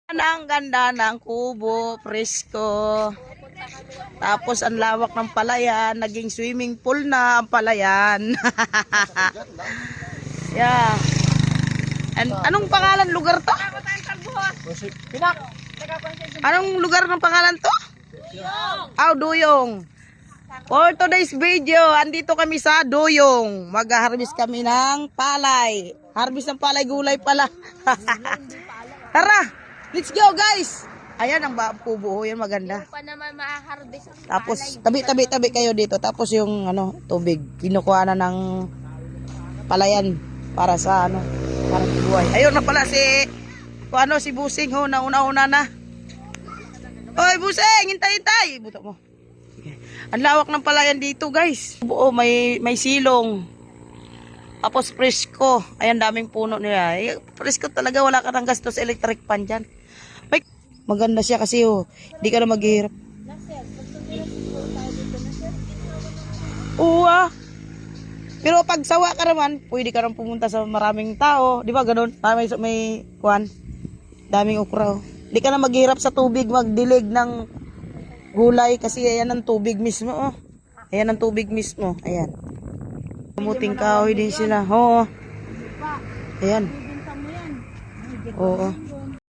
Ang ganda ng kubo, presko. Tapos ang lawak ng palayan, naging swimming pool na ang palayan. Yeah. Anong pangalan lugar to? Anong lugar ng pangalan to? Duyong. For today's video, andito kami sa Duyong. Mag-harvest kami ng palay. Harvest ng palay, gulay pala. Tara, let's go guys. Ayan ang kubo, yan maganda. Pa naman ma-harvest ang Tapos tabi kayo dito. Tapos yung tubig, kinukuha na ng palayan para sa para buhay. Ayun na pala si Busing ho, nauna-una na. Oy Busing, hintay. Buto mo. Ang lawak ng palayan dito, guys. Buo, may silong. Tapos presko. Ayan, daming puno nila. Presko talaga, wala ka nang gastos electric pan dyan. Maganda siya kasi hindi ka na maghihirap. Oo. Pero pag sawa ka naman, pwede ka rin pumunta sa maraming tao. Di ba ganun? May kuwan. Daming ukra. Hindi ka na maghihirap sa tubig, magdilig ng gulay kasi ayan ang tubig mismo. Ayan ang tubig mismo. Ayan. Kamuting kahoy din sila. Oo. Ayan. Oo.